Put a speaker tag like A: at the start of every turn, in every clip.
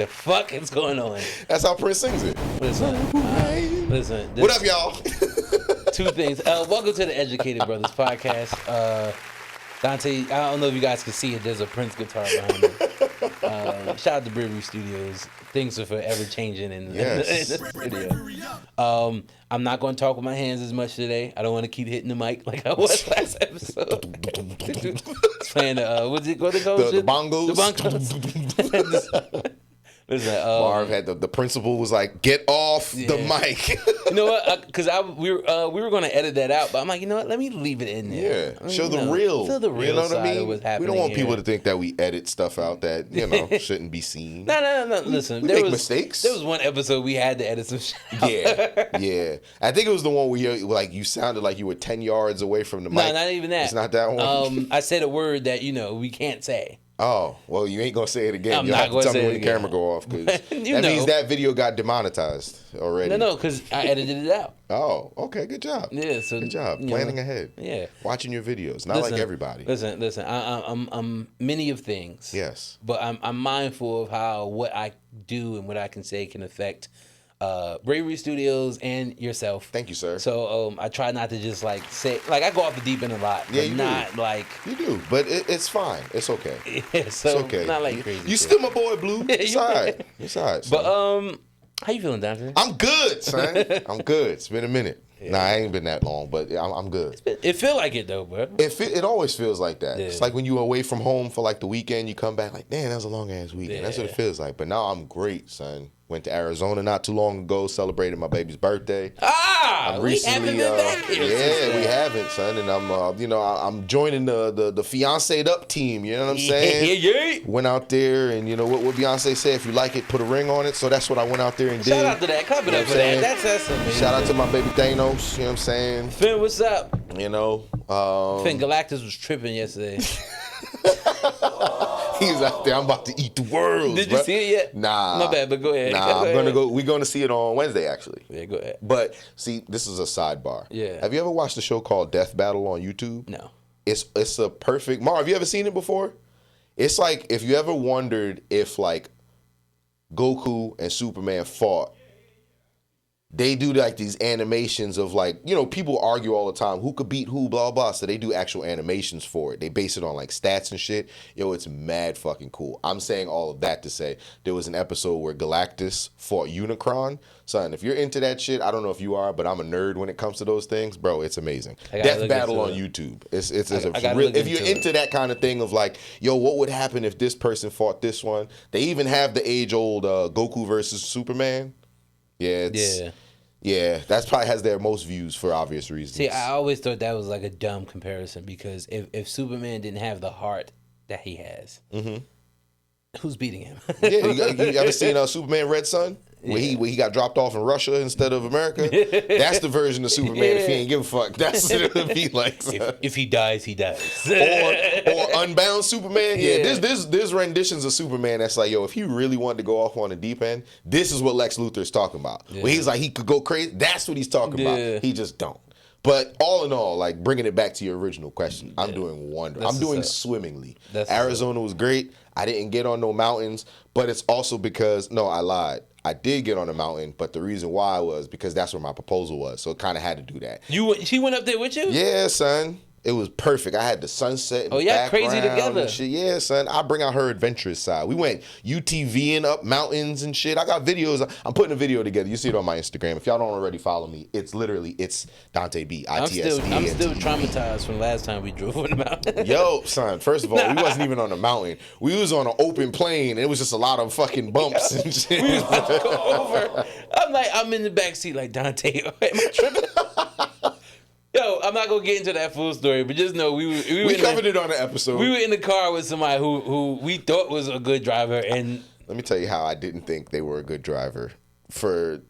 A: The fuck is going on?
B: That's how Prince sings it.
A: Listen.
B: What up, y'all?
A: Two things. Welcome to the Educated Brothers podcast. Dante, I don't know if you guys can see it. There's a Prince guitar behind me. Shout out to Brewery Studios. Things are forever changing in the studio. I'm not going to talk with my hands as much today. I don't want to keep hitting the mic like I was last episode. It's playing what's it called?
B: The bongos.
A: The bongos. Listen,
B: Marv had the principal was like, get off the mic.
A: You know what? Because we were going to edit that out, but I'm like, you know what? Let me leave it in there.
B: Yeah, show the real.
A: Show the real
B: you know what
A: side
B: I mean?
A: of what's happening.
B: We don't want
A: here.
B: people to think that we edit stuff out that shouldn't be seen.
A: No. Listen,
B: we make mistakes.
A: There was one episode we had to edit some shit out.
B: Yeah. I think it was the one where you sounded like you were 10 yards away from the mic.
A: No, not even that.
B: It's not that one.
A: I said a word that we can't say.
B: Oh, well, you ain't gonna say it again. You'll
A: not
B: have to tell me
A: say
B: when
A: it
B: the
A: again.
B: camera go off, because that means that video got demonetized already.
A: No, because I edited it out.
B: Oh, okay, good job.
A: Yeah, so
B: good job planning ahead.
A: Yeah,
B: watching your videos, not like everybody.
A: Listen. I'm many of things.
B: Yes,
A: but I'm mindful of how what I do and what I can say can affect Bravery Studios and yourself.
B: Thank you, sir.
A: So I try not to just say I go off the deep end a lot.
B: Yeah,
A: but
B: you
A: not
B: do.
A: like
B: you do, but it's fine. It's okay.
A: Yeah, so
B: it's okay.
A: Not like crazy.
B: You
A: shit.
B: still my boy, Blue. It's all right. It's all right.
A: But how you feeling, Dante?
B: I'm good, son. I'm good. It's been a minute. Yeah. Nah, I ain't been that long, but I'm good.
A: It feel like it though, bro.
B: It always feels like that.
A: Yeah.
B: It's like when you away from home for like the weekend, you come back like, damn, that was a long ass weekend.
A: Yeah.
B: That's what it feels like. But now I'm great, son. Went to Arizona not too long ago, celebrated my baby's birthday.
A: We haven't been back here.
B: Yeah, we haven't, son. And I'm joining the fiancé'd up team. You know what I'm saying?
A: Yeah.
B: Went out there and what Beyonce said, if you like it, put a ring on it. So that's what I went out there and did.
A: Shout out to that. Clap it up for that. That's amazing.
B: Shout out to my baby Thanos. You know what I'm saying?
A: Finn, what's up?
B: Finn
A: Galactus was tripping yesterday.
B: He's out there. I'm about to eat the world.
A: Did you see it yet?
B: Nah.
A: My bad, but go ahead.
B: Nah, I'm gonna go. We're gonna see it on Wednesday, actually.
A: Yeah, go ahead.
B: But see, this is a sidebar.
A: Yeah.
B: Have you ever watched a show called Death Battle on YouTube?
A: No.
B: It's a perfect. Mar, have you ever seen it before? It's like if you ever wondered if like Goku and Superman fought. They do like these animations of like, people argue all the time, who could beat who, blah, blah. So they do actual animations for it. They base it on like stats and shit. Yo, it's mad fucking cool. I'm saying all of that to say there was an episode where Galactus fought Unicron. Son, if you're into that shit, I don't know if you are, but I'm a nerd when it comes to those things. Bro, it's amazing. Death Battle on YouTube. It's if you're into that kind of thing of like, yo, what would happen if this person fought this one? They even have the age-old Goku versus Superman. Yeah, that's probably has their most views for obvious reasons.
A: See, I always thought that was like a dumb comparison because if Superman didn't have the heart that he has, who's beating him?
B: Yeah, you ever seen Superman Red Son? Where he got dropped off in Russia instead of America? That's the version of Superman if he ain't give a fuck. That's what it would be like.
A: If he dies, he dies.
B: or Unbound Superman. Yeah, there's renditions of Superman that's like, yo, if he really wanted to go off on the deep end, this is what Lex Luthor's talking about. Yeah. Where he's like, he could go crazy. That's what he's talking about. He just don't. But all in all, like bringing it back to your original question, I'm doing wonderful. I'm doing swimmingly. Arizona was great. I didn't get on no mountains, but it's also because, no, I lied. I did get on a mountain, but the reason why was because that's where my proposal was. So it kind of had to do that.
A: She went up there with you?
B: Yeah, son. It was perfect. I had the sunset in the background.
A: Crazy together.
B: And shit. Yeah, son. I bring out her adventurous side. We went UTVing up mountains and shit. I got videos. I'm putting a video together. You see it on my Instagram. If y'all don't already follow me, it's Dante B.
A: I'm still traumatized from last time we drove on the mountain.
B: Yo, son. First of all, we wasn't even on a mountain. We was on an open plain. It was just a lot of fucking bumps and shit.
A: We was about to go over. I'm in the back seat like, Dante, am I tripping? Yo, I'm not gonna get into that full story, but just know we
B: covered it on the episode.
A: We were in the car with somebody who we thought was a good driver, and
B: let me tell you how I didn't think they were a good driver for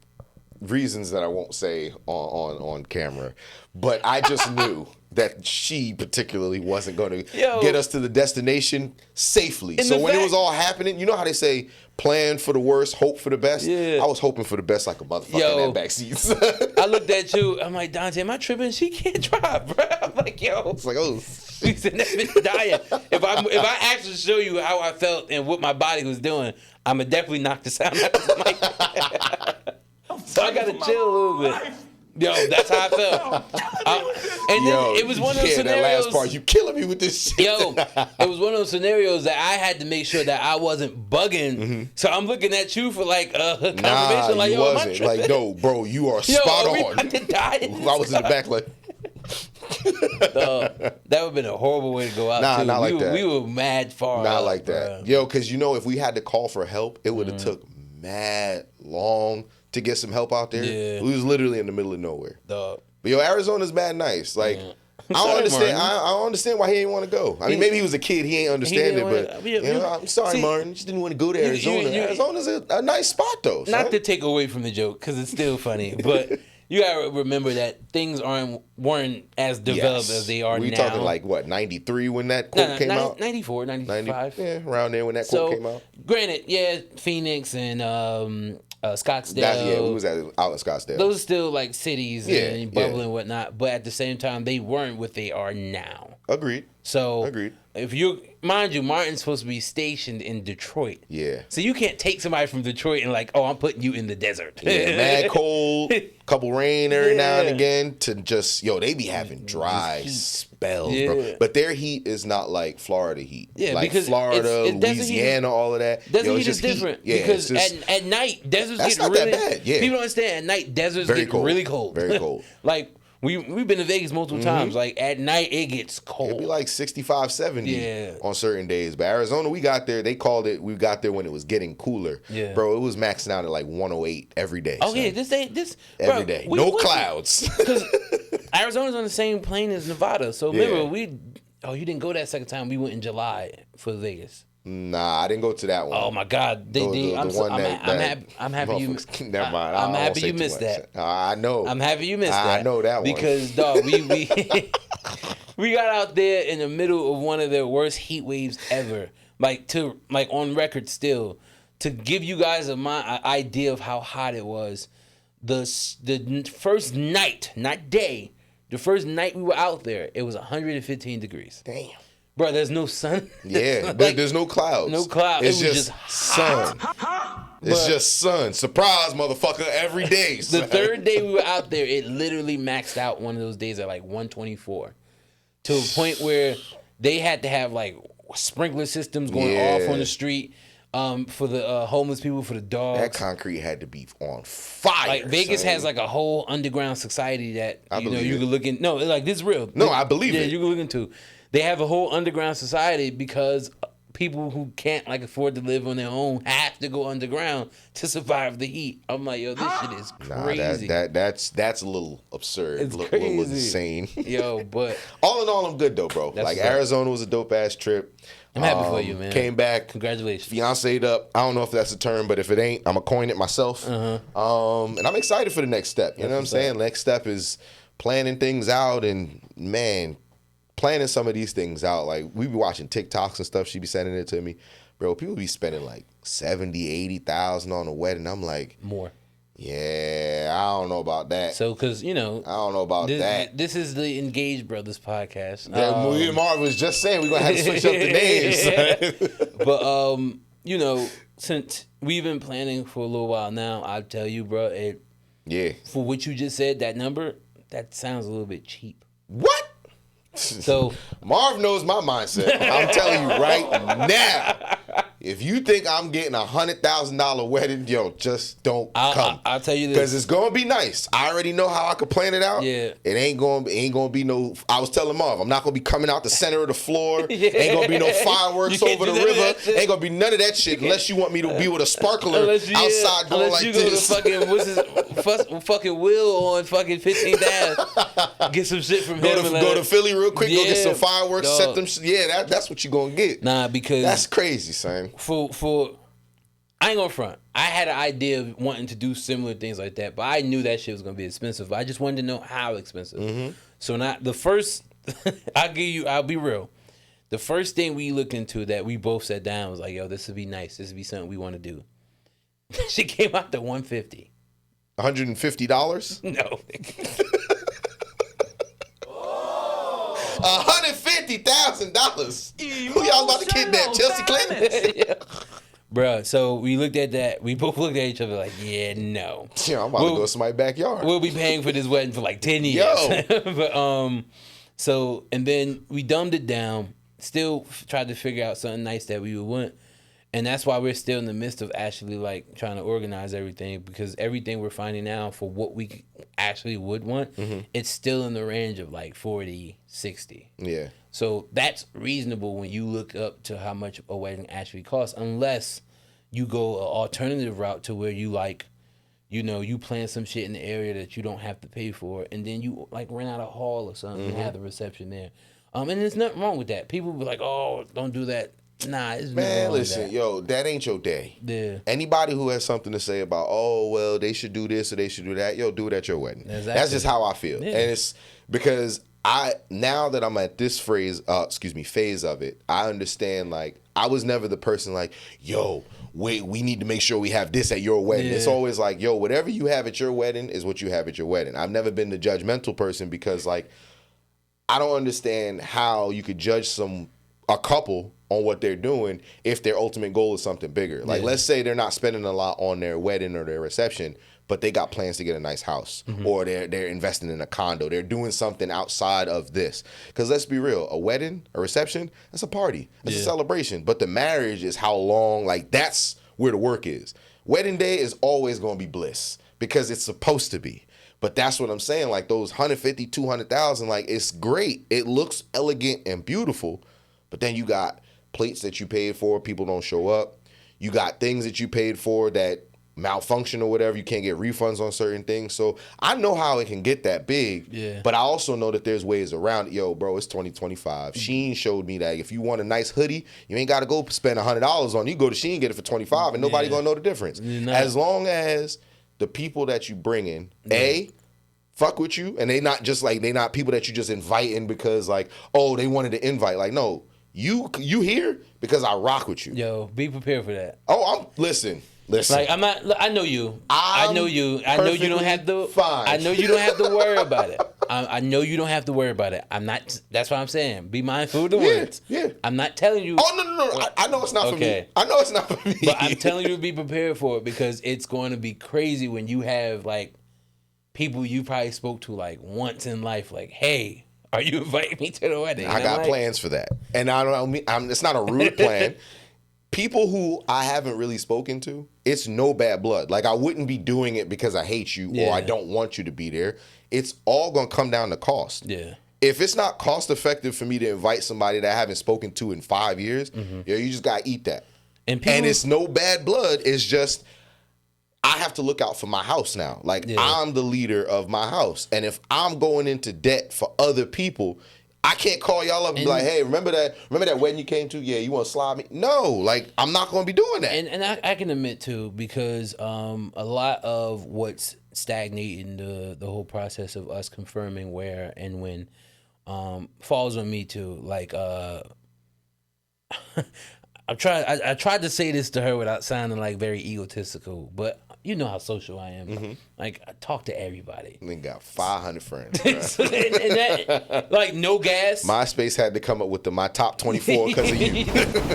B: reasons that I won't say on camera. But I just knew that she particularly wasn't going to get us to the destination safely. So when it was all happening, you know how they say, plan for the worst, hope for the best? Yeah. I was hoping for the best like a motherfucker in that backseat.
A: I looked at you, I'm like, Dante, am I tripping? She can't drive, bro. I'm like, yo.
B: It's like, oh,
A: He said that bitch dying. If I actually show you how I felt and what my body was doing, I'ma definitely knock the sound out of the mic. So I gotta chill a little bit. Yo, that's how I felt. And then it was one of those scenarios.
B: That last part, you killing me with this shit.
A: Yo, it was one of those scenarios that I had to make sure that I wasn't bugging.
B: Mm-hmm.
A: So I'm looking at you for like confirmation.
B: Nah,
A: like,
B: you
A: yo,
B: wasn't. Like, no, bro, you are spot
A: are we
B: on.
A: about to die in
B: I was in the back like.
A: that would have been a horrible way to go out.
B: Nah,
A: too.
B: not like that.
A: We were mad far.
B: Not
A: out,
B: like that.
A: Bro.
B: Yo, because if we had to call for help, it would have took mad long to get some help out there.
A: Yeah.
B: We was literally in the middle of nowhere.
A: Dog.
B: But yo, Arizona's mad nice. Like, I don't understand. I don't understand why he didn't want to go. I mean, maybe he was a kid. He ain't understand it. But I'm sorry, Martin. Just didn't want to go to Arizona. Arizona's a nice spot though.
A: Not
B: son.
A: to take away from the joke because it's still funny, but you gotta remember that things weren't as developed as they are now.
B: We talking like what, 93 when that quote came out?
A: 94, 95.
B: Yeah, around there when that quote came out.
A: Granted, yeah, Phoenix and Scottsdale.
B: We was out in Scottsdale.
A: Those are still like cities and bubbling and whatnot, but at the same time, they weren't what they are now.
B: Agreed.
A: So
B: Agreed.
A: If you mind you, Martin's supposed to be stationed in Detroit.
B: Yeah.
A: So you can't take somebody from Detroit and like, oh, I'm putting you in the desert.
B: Yeah, mad cold, couple rain every now and again to just they be having dry spells, bro. But their heat is not like Florida heat.
A: Yeah,
B: like
A: because
B: Florida, Louisiana, all of that.
A: Desert heat is different.
B: Yeah,
A: because at night deserts
B: that's
A: get
B: not
A: really
B: that bad. Yeah.
A: People don't understand at night deserts
B: Very
A: get
B: cold.
A: really cold.
B: Very cold.
A: Like we've been to Vegas multiple times. Like at night it gets cold.
B: It'd be like 65, 70 on certain days. But Arizona, we got there. They called it. We got there when it was getting cooler. Yeah, bro, it was maxing out at like 108 every day.
A: Oh yeah, this
B: every day. No clouds.
A: Because Arizona's on the same plane as Nevada. So remember you didn't go that second time. We went in July for Vegas.
B: Nah, I didn't go to that one.
A: Oh my God! I'm happy you.
B: Never mind.
A: I'm happy you missed that.
B: I know.
A: I'm happy you missed that.
B: I know that one
A: because dog, we got out there in the middle of one of the worst heat waves ever. Like on record still. To give you guys an idea of how hot it was, the first night, not day, the first night we were out there, it was 115 degrees.
B: Damn.
A: Bro, there's no sun.
B: Yeah, but there's no clouds.
A: No clouds.
B: It's just sun. It's just sun. Surprise, motherfucker, every day.
A: The third day we were out there, it literally maxed out one of those days at like 124. To a point where they had to have like sprinkler systems going off on the street for the homeless people, for the dogs.
B: That concrete had to be on fire.
A: Like Vegas has like a whole underground society that you can look in. No, like this is real.
B: No, I believe it.
A: Yeah, you can look into. They have a whole underground society because people who can't like afford to live on their own have to go underground to survive the heat. I'm like, yo, this shit is crazy.
B: That's a little absurd.
A: It's
B: crazy.
A: crazy.
B: A little insane.
A: Yo, but
B: all in all, I'm good though, bro. Like Arizona was a dope ass trip.
A: I'm happy for you, man.
B: Came back.
A: Congratulations.
B: Fiancé'd up. I don't know if that's a term, but if it ain't, I'm going to coin it myself. And I'm excited for the next step. You know what I'm saying? Next step is planning things out and, man, planning some of these things out. Like, we be watching TikToks and stuff. She be sending it to me. Bro, people be spending like 70, 80,000 on a wedding. I'm like.
A: More.
B: Yeah, I don't know about that.
A: So, because, I don't
B: know about that.
A: This is the Engaged Brothers podcast.
B: Me and Marv was just saying we're going to have to switch up the names.
A: But, since we've been planning for a little while now, I'll tell you, bro, for what you just said, that number, that sounds a little bit cheap.
B: What?
A: So
B: Marv knows my mindset. I'm telling you right now. If you think I'm getting $100,000 wedding, just don't come.
A: I'll tell you this,
B: because it's gonna be nice. I already know how I could plan it out.
A: Yeah,
B: it ain't gonna be no. I was telling Marv, I'm not gonna be coming out the center of the floor. Ain't gonna be no fireworks over the river. Ain't gonna be none of that shit unless you want me to be with a sparkler outside going like this.
A: Unless you go to fucking Will on fucking 15th Ave, get some shit from him.
B: Go to Philly real quick. Go get some fireworks. Set them. Yeah, that's what you gonna get.
A: Nah, because
B: that's crazy, son.
A: For I ain't gonna front. I had an idea of wanting to do similar things like that, but I knew that shit was gonna be expensive. I just wanted to know how expensive. So not the first. I'll be real. The first thing we looked into that we both sat down was like, yo, this would be nice. This would be something we want to do. She came out to $150.
B: $150?
A: No.
B: $150,000. Who y'all about to kidnap? Chelsea Clinton?
A: Yeah. Bruh, so we looked at that. We both looked at each other like, yeah, no.
B: Yeah, I'm about to go to somebody's backyard.
A: We'll be paying for this wedding for like 10 years.
B: Yo.
A: But, so, and then we dumbed it down. Still tried to figure out something nice that we would want. And that's why we're still in the midst of actually like trying to organize everything, because everything we're finding now for what we actually would want, it's still in the range of like 40, 60.
B: Yeah.
A: So that's reasonable when you look up to how much a wedding actually costs, unless you go an alternative route to where you like, you know, you plan some shit in the area that you don't have to pay for, and then you like rent out a hall or something and have the reception there. And there's nothing wrong with that. People be like, oh, don't do that. Nah, it's
B: Man,
A: wrong
B: listen,
A: with that.
B: yo, that ain't your day.
A: Yeah.
B: Anybody who has something to say about, oh, well, they should do this or they should do that, yo, do it at your wedding.
A: Exactly.
B: That's just how I feel.
A: Yeah.
B: And it's because now that I'm at this phase of it, I understand, like, I was never the person like, yo, wait, we need to make sure we have this at your wedding.
A: Yeah.
B: It's always like, yo, whatever you have at your wedding is what you have at your wedding. I've never been the judgmental person because, like, I don't understand how you could judge a couple on what they're doing if their ultimate goal is something bigger. Like, let's say they're not spending a lot on their wedding or their reception, but they got plans to get a nice house, or they're investing in a condo. They're doing something outside of this. Because let's be real, a wedding, a reception, that's a party. That's a celebration. But the marriage is how long, like, that's where the work is. Wedding day is always going to be bliss because it's supposed to be. But that's what I'm saying. Like, those 150, 200,000, like, it's great. It looks elegant and beautiful. But then you got plates that you paid for, people don't show up. You got things that you paid for that malfunction or whatever. You can't get refunds on certain things. So I know how it can get that big.
A: Yeah.
B: But I also know that there's ways around it. Yo, bro, it's 2025. Shein showed me that if you want a nice hoodie, you ain't got to go spend $100 on it. You go to Shein, get it for $25, and nobody going to know the difference. As long as the people that you bring in, fuck with you, and they not just like, they not people that you just invite in because like, oh, they wanted to invite. Like, no, you here because I rock with you.
A: Yo, be prepared for that.
B: Oh, listen.
A: Like, I'm not. I know you. I know you. I know you don't have to.
B: Fine.
A: I know you don't have to worry about it. I know you don't have to worry about it. I'm not. That's what I'm saying. Be mindful of the words.
B: Yeah.
A: I'm not telling you.
B: Oh no. I know it's not for me. I know it's not for me.
A: But I'm telling you to be prepared for it, because it's going to be crazy when you have like people you probably spoke to like once in life. Like, hey, are you inviting me to the wedding?
B: I got plans for that, and I don't. It's not a rude plan. People who I haven't really spoken to, it's no bad blood. Like, I wouldn't be doing it because I hate you or I don't want you to be there. It's all going to come down to cost.
A: Yeah.
B: If it's not cost effective for me to invite somebody that I haven't spoken to in 5 years, you just got to eat that. And it's no bad blood. It's just, I have to look out for my house now. Like, I'm the leader of my house. And if I'm going into debt for other people, I can't call y'all up and be like, hey, remember that wedding you came to? Yeah, you want to slide me? No, like, I'm not going to be doing that.
A: And I can admit, too, because a lot of what's stagnating the whole process of us confirming where and when falls on me, too. Like, I tried to say this to her without sounding, like, very egotistical, but you know how social I am. Like, I talk to everybody.
B: Nigga got 500 friends.
A: and that, like, no gas.
B: MySpace had to come up with my top 24 because of you.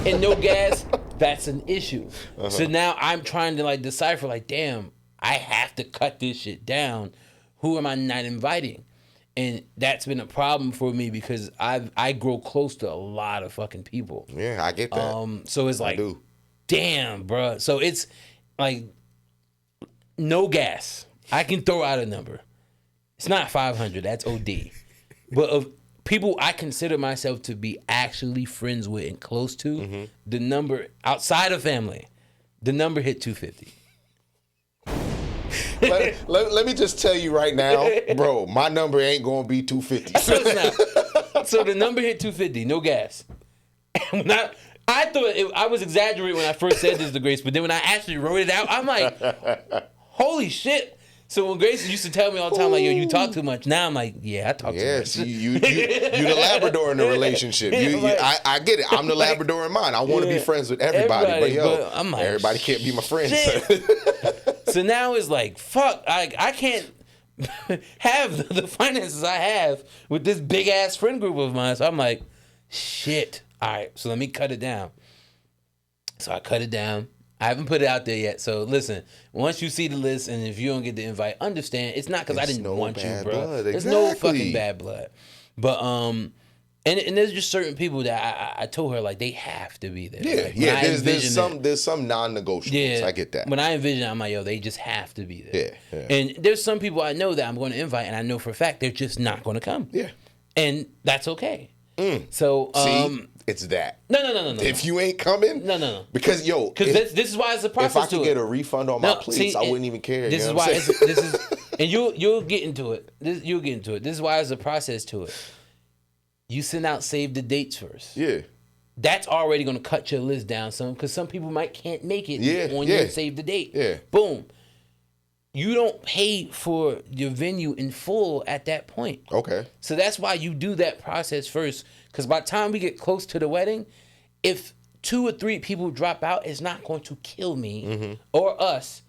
A: And no gas, that's an issue. So now I'm trying to, like, decipher, like, damn, I have to cut this shit down. Who am I not inviting? And that's been a problem for me because I grow close to a lot of fucking people.
B: Yeah, I get that.
A: So it's like, damn, bro. So it's like, no gas. I can throw out a number. It's not 500. That's OD. But of people I consider myself to be actually friends with and close to, the number outside of family, the number hit 250.
B: Let me just tell you right now, bro, my number ain't going to be 250.
A: So the number hit 250, no gas. And I thought I was exaggerating when I first said this to Grace, but then when I actually wrote it out, I'm like, holy shit. So when Grace used to tell me all the time, like, yo, you talk too much. Now I'm like, yeah, I talk too much.
B: Yes, you the Labrador in the relationship. I get it. I'm the Labrador in mine. I want to be friends with everybody. But I'm like, everybody can't be my friend.
A: So now it's like, fuck, I can't have the finances I have with this big ass friend group of mine. So I'm like, shit. All right, so let me cut it down. So I cut it down. I haven't put it out there yet. So listen, once you see the list and if you don't get the invite, understand it's not because I didn't want you, bro. There's no fucking bad blood. But and there's just certain people that I told her like they have to be there.
B: Yeah,
A: like,
B: yeah. There's some non-negotiables.
A: Yeah,
B: I get that.
A: When I envision it, I'm like, yo, they just have to be there.
B: Yeah.
A: And there's some people I know that I'm going to invite, and I know for a fact they're just not going to come.
B: Yeah.
A: And that's okay. So
B: see, it's that.
A: No.
B: If you ain't coming,
A: no.
B: Because
A: this is why it's a process.
B: If I could get a refund on my plates, I wouldn't even care.
A: This is why this is, and you'll get into it. You'll get into it. This is why there's a process to it. You send out save the dates first.
B: Yeah.
A: That's already going to cut your list down some because some people can't make it on your save the date.
B: Yeah.
A: Boom. You don't pay for your venue in full at that point.
B: Okay.
A: So that's why you do that process first. Because by the time we get close to the wedding, if 2 or 3 people drop out, it's not going to kill me or us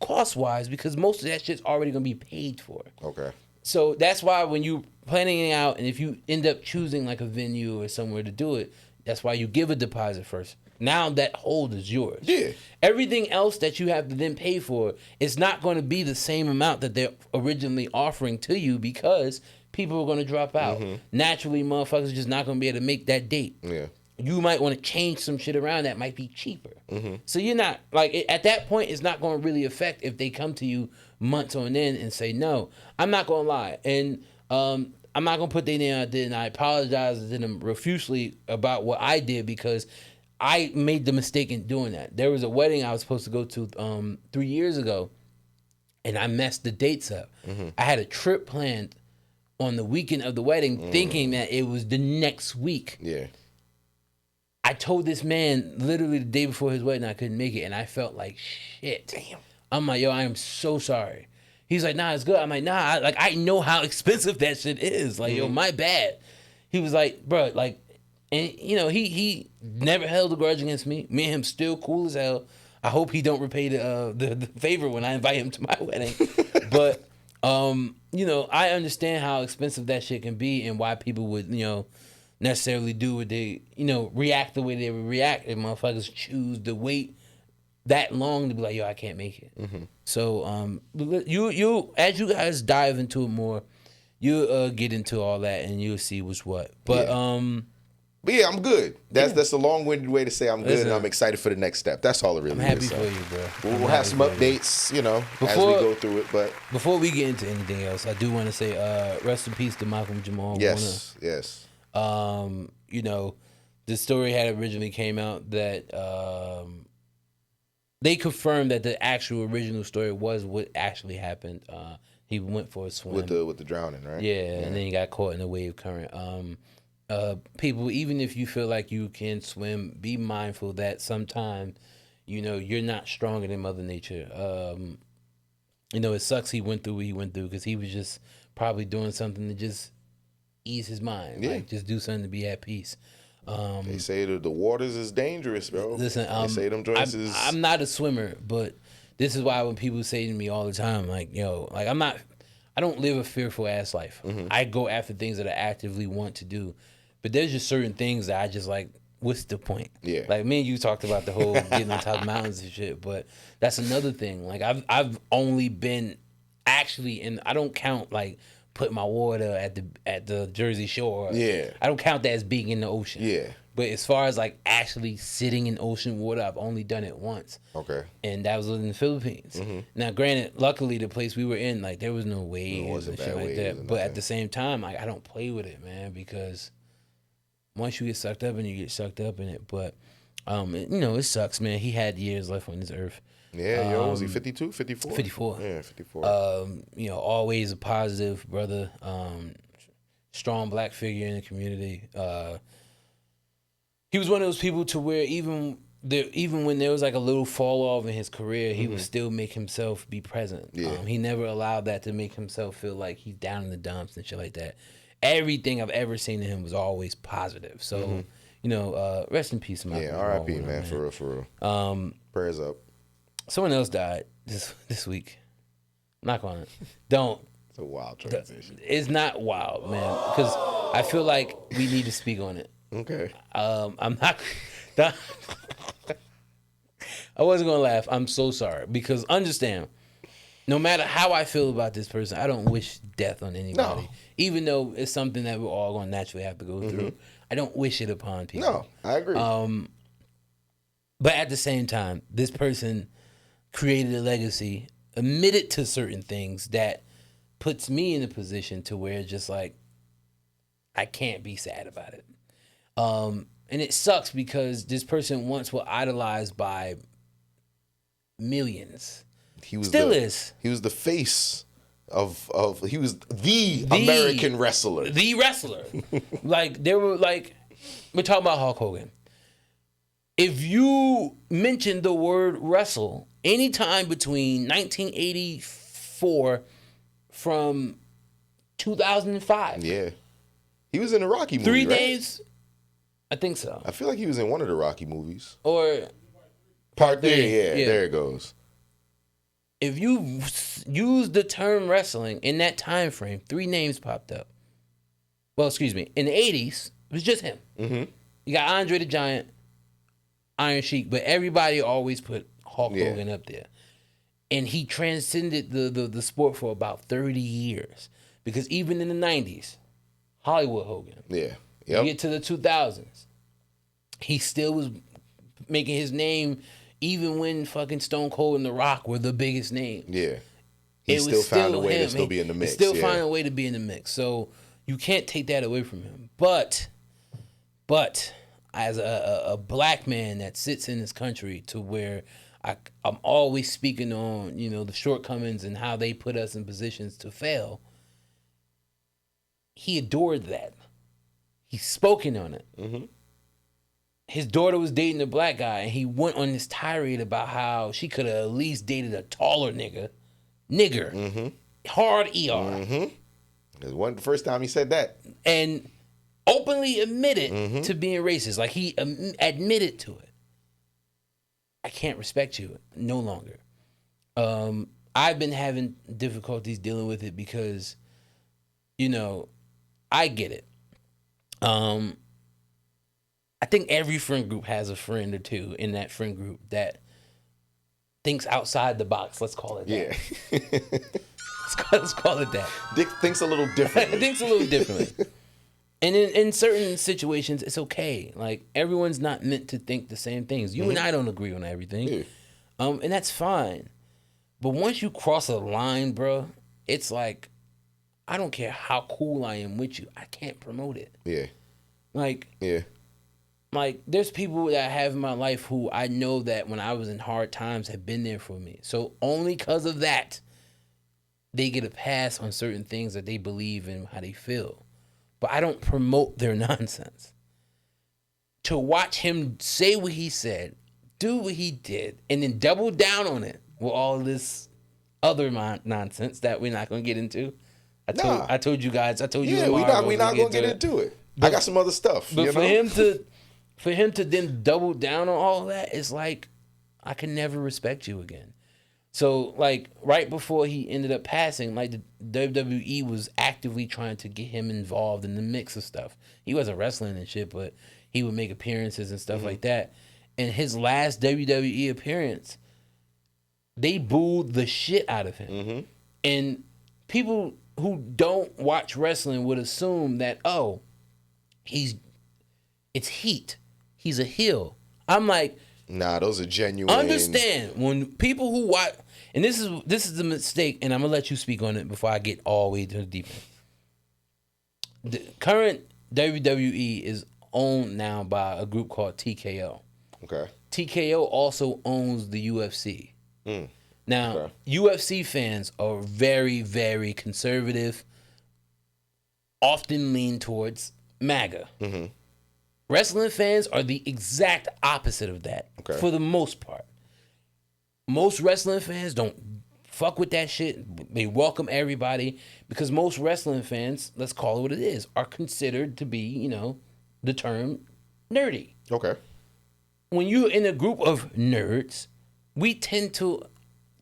A: cost-wise because most of that shit's already going to be paid for.
B: Okay.
A: So that's why when you planning it out and if you end up choosing like a venue or somewhere to do it, that's why you give a deposit first. Now that hold is yours.
B: Yeah.
A: Everything else that you have to then pay for is not going to be the same amount that they're originally offering to you because people are going to drop out. Naturally, motherfuckers are just not going to be able to make that date.
B: Yeah.
A: You might want to change some shit around that might be cheaper. So you're not, like, at that point, it's not going to really affect if they come to you months on end and say, no, I'm not going to lie. And I'm not going to put their name out there, and I apologize to them profusely about what I did because I made the mistake in doing that. There was a wedding I was supposed to go to 3 years ago, and I messed the dates up. I had a trip planned on the weekend of the wedding thinking that it was the next week.
B: Yeah.
A: I told this man literally the day before his wedding I couldn't make it, and I felt like shit. Damn. I'm like, yo, I am so sorry. He's like, nah, it's good. I'm like, nah, I know how expensive that shit is. Like, yo, my bad. He was like, bro, like, and he never held a grudge against me. Me and him still cool as hell. I hope he don't repay the favor when I invite him to my wedding. But I understand how expensive that shit can be and why people would, necessarily do what they, react the way they would react if motherfuckers choose to wait that long to be like, yo, I can't make it. So you as you guys dive into it more, you get into all that and you'll see what's what. But
B: yeah, I'm good. That's a long-winded way to say I'm good and I'm excited for the next step. That's all it really is.
A: I'm happy for you, bro.
B: We'll have some updates, as we go through it. But
A: before we get into anything else, I do want to say rest in peace to Malcolm Jamal Warner.
B: Yes.
A: The story had originally came out that they confirmed that the actual original story was what actually happened. He went for a swim
B: with the drowning, right?
A: Yeah, and then he got caught in the wave current. People, even if you feel like you can swim, be mindful that sometimes, you're not stronger than Mother Nature. It sucks he went through what he went through because he was just probably doing something to just ease his mind. Like, just do something to be at peace.
B: They say that the waters is dangerous, bro.
A: Listen,
B: they say them joints is...
A: I'm not a swimmer, but this is why when people say to me all the time, like, yo, like I don't live a fearful ass life. I go after things that I actively want to do. But there's just certain things that I just like, what's the point?
B: Yeah.
A: Like me and you talked about the whole getting on top of mountains and shit, but that's another thing. Like I've only been actually, and I don't count like put my water at the Jersey Shore.
B: Yeah.
A: I don't count that as being in the ocean.
B: Yeah.
A: But as far as like actually sitting in ocean water, I've only done it once.
B: Okay.
A: And that was in the Philippines. Now, granted, luckily the place we were in, like there was no waves and shit like that. But at the same time, like I don't play with it, man, because once you get sucked up in it, you get sucked up in it. But it sucks, man. He had years left on this earth.
B: Yeah, was he 52, 54?
A: 54.
B: Yeah, 54.
A: Always a positive brother, strong black figure in the community. He was one of those people to where even when there was like a little fall off in his career, he would still make himself be present.
B: Yeah.
A: He never allowed that to make himself feel like he's down in the dumps and shit like that. Everything I've ever seen in him was always positive. So, rest in peace, Malcolm.
B: Yeah, R.I.P. man, for real. Prayers up.
A: Someone else died this week. Knock on it. Don't.
B: It's a wild transition.
A: It's not wild, man, because I feel like we need to speak on it.
B: Okay.
A: I'm not. I wasn't gonna laugh. I'm so sorry, because understand, no matter how I feel about this person, I don't wish death on anybody.
B: No.
A: Even though it's something that we're all gonna naturally have to go through, I don't wish it upon people.
B: No, I agree.
A: But at the same time, this person created a legacy, admitted to certain things that puts me in a position to where it's just like I can't be sad about it. And it sucks because this person once was idolized by millions.
B: He was
A: Still is.
B: He was the face of he was the American wrestler.
A: The wrestler. Like we're talking about Hulk Hogan. If you mention the word wrestle anytime between 1984 from 2005.
B: Yeah. He was in a Rocky movie,
A: 3
B: right?
A: days? I think so.
B: I feel like he was in one of the Rocky movies.
A: Or
B: Part 3,
A: yeah.
B: There it goes.
A: if you use the term wrestling in that time frame, 3 names popped up. Well, excuse me. In the 80s, it was just him.
B: Mm-hmm.
A: You got Andre the Giant, Iron Sheik, but everybody always put Hulk Hogan up there. And he transcended the sport for about 30 years. Because even in the 90s, Hollywood Hogan.
B: Yeah.
A: You get to the 2000s, he still was making his name even when fucking Stone Cold and The Rock were the biggest name.
B: Yeah. He still found a way to still be in the mix.
A: Still find a way to be in the mix. So you can't take that away from him. But as a black man that sits in this country to where I'm always speaking on, the shortcomings and how they put us in positions to fail, he adored that. He's spoken on it.
B: Mm-hmm.
A: His daughter was dating a black guy, and he went on this tirade about how she could have at least dated a taller nigger. Mm-hmm. Hard ER.
B: Mm-hmm. It wasn't the first time he said that.
A: And openly admitted to being racist. Like, he admitted to it. I can't respect you no longer. I've been having difficulties dealing with it because, I get it. I think every friend group has a friend or two in that friend group that thinks outside the box. Let's call it that.
B: Yeah.
A: let's call it that.
B: Dick thinks a little differently.
A: Thinks a little differently. And in certain situations, it's okay. Like, everyone's not meant to think the same things. You and I don't agree on everything.
B: Yeah.
A: And that's fine. But once you cross a line, bro, it's like, I don't care how cool I am with you. I can't promote it.
B: Yeah.
A: Like, there's people that I have in my life who I know that when I was in hard times have been there for me. So only because of that, they get a pass on certain things that they believe in, how they feel. But I don't promote their nonsense. To watch him say what he said, do what he did, and then double down on it with all this other nonsense that we're not going to get into. I told you guys. I told you.
B: Yeah, we're not going to get into it. But I got some other stuff.
A: But for him to then double down on all that, it's like, I can never respect you again. So, like, right before he ended up passing, like, the WWE was actively trying to get him involved in the mix of stuff. He wasn't wrestling and shit, but he would make appearances and stuff like that. And his last WWE appearance, they booed the shit out of him. Mm-hmm. And people who don't watch wrestling would assume that, it's heat. He's a heel. I'm like,
B: nah, those are genuine.
A: Understand when people who watch, and this is a mistake, and I'm gonna let you speak on it before I get all the way to the deep end. The current WWE is owned now by a group called TKO.
B: Okay.
A: TKO also owns the UFC. Now, UFC fans are very, very conservative, often lean towards MAGA. Mm-hmm. Wrestling fans are the exact opposite of that, for the most part. Most wrestling fans don't fuck with that shit. They welcome everybody because most wrestling fans, let's call it what it is, are considered to be, the term nerdy.
B: Okay.
A: When you're in a group of nerds, we tend to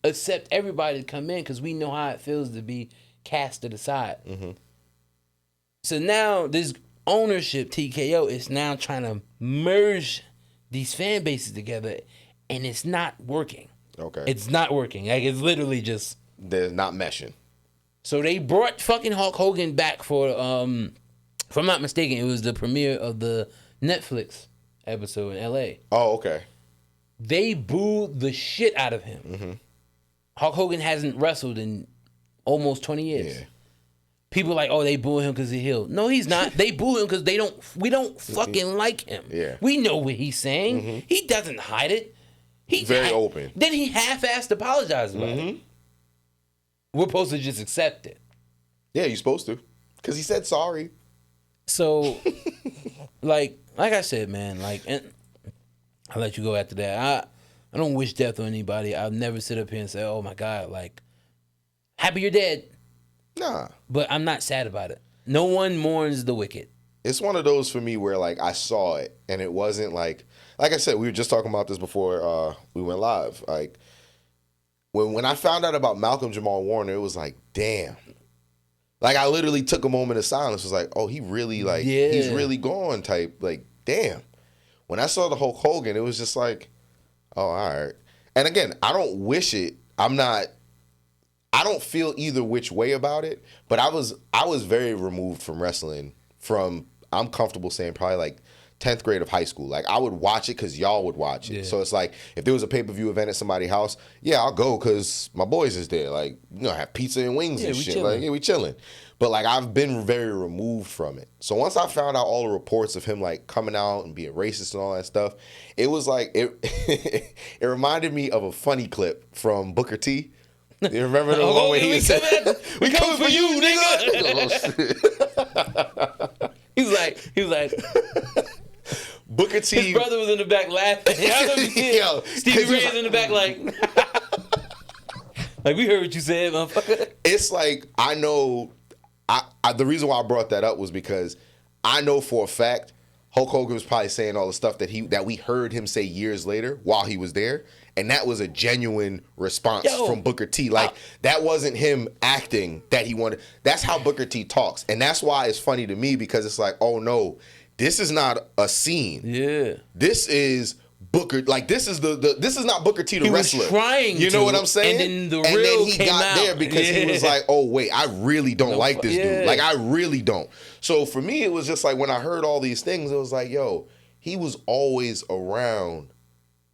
A: accept everybody to come in because we know how it feels to be cast to the side. So now this ownership, TKO, is now trying to merge these fan bases together, and it's not working.
B: Okay.
A: It's not working. Like, it's literally just...
B: They're not meshing.
A: So they brought fucking Hulk Hogan back for, if I'm not mistaken, it was the premiere of the Netflix episode in LA.
B: Oh, okay.
A: They booed the shit out of him. Hulk Hogan hasn't wrestled in almost 20 years. Yeah. People are like, oh, they boo him because he's healed. No, he's not. They boo him because we don't fucking like him.
B: Yeah.
A: We know what he's saying. He doesn't hide it. He's
B: very open.
A: Then he half-assed apologized about it. We're supposed to just accept it.
B: Yeah, you're supposed to. Because he said sorry.
A: So, like I said, man, and I'll let you go after that. I don't wish death on anybody. I'll never sit up here and say, oh my God, like, happy you're dead.
B: Nah.
A: But I'm not sad about it. No one mourns the wicked.
B: It's one of those for me where, like, I saw it, and it wasn't like I said, we were just talking about this before we went live. Like, when I found out about Malcolm Jamal Warner, it was like, damn. Like, I literally took a moment of silence. It was like, oh, he really, like, he's really gone type. Like, damn. When I saw the Hulk Hogan, it was just like, oh, all right. And again, I don't wish it. I don't feel either which way about it, but I was very removed from wrestling from, I'm comfortable saying, probably like 10th grade of high school. Like, I would watch it because y'all would watch it. Yeah. So it's like, if there was a pay-per-view event at somebody's house, yeah, I'll go because my boys is there. Like, have pizza and wings and shit. Chilling. Like, yeah, we chilling. But, like, I've been very removed from it. So once I found out all the reports of him, like, coming out and being racist and all that stuff, it was like, it reminded me of a funny clip from Booker T. You remember the one where he said, "We coming for you, nigga."
A: He was like,
B: Booker T.
A: His brother was in the back laughing. Stevie Ray was in the back like, like, we heard what you said, motherfucker.
B: It's like, I know, the reason why I brought that up was because I know for a fact Hulk Hogan was probably saying all the stuff that we heard him say years later while he was there. And that was a genuine response from Booker T. Like, that wasn't him acting that he wanted. That's how Booker T talks. And that's why it's funny to me, because it's like, oh no, this is not a scene.
A: Yeah.
B: This is Booker. Like, this is this is not Booker T the wrestler.
A: He was trying
B: You know what I'm saying?
A: And then he
B: came got
A: out.
B: There because he was like, oh wait, I really don't like this dude. Like, I really don't. So for me, it was just like, when I heard all these things, it was like, yo, he was always around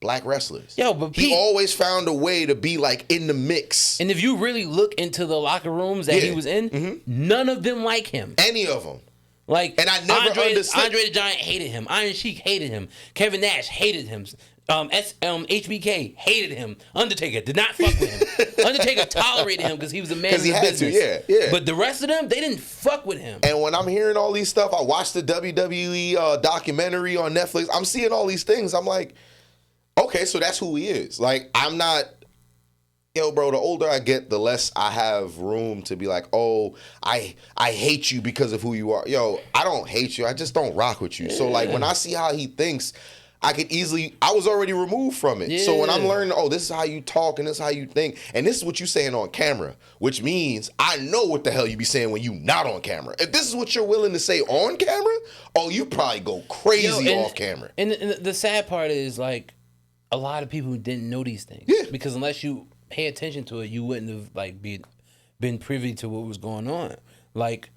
B: black wrestlers.
A: Yo, but
B: he always found a way to be like in the mix.
A: And if you really look into the locker rooms that he was in, none of them like him.
B: Any of them.
A: Like,
B: and I never understood.
A: Andre the Giant hated him. Iron Sheik hated him. Kevin Nash hated him. HBK hated him. Undertaker did not fuck with him. Undertaker tolerated him because he was a man of the business.
B: Yeah.
A: But the rest of them, they didn't fuck with him.
B: And when I'm hearing all these stuff, I watched the WWE documentary on Netflix. I'm seeing all these things. I'm like, okay, so that's who he is. Like, I'm not, bro, the older I get, the less I have room to be like, oh, I hate you because of who you are. Yo, I don't hate you. I just don't rock with you. Yeah. So, like, when I see how he thinks, I was already removed from it. Yeah. So when I'm learning, oh, this is how you talk and this is how you think, and this is what you're saying on camera, which means I know what the hell you be saying when you not on camera. If this is what you're willing to say on camera, oh, you probably go crazy off camera.
A: And the sad part is, like, a lot of people didn't know these things.
B: Yeah.
A: Because unless you pay attention to it, you wouldn't have, like, been privy to what was going on. Like,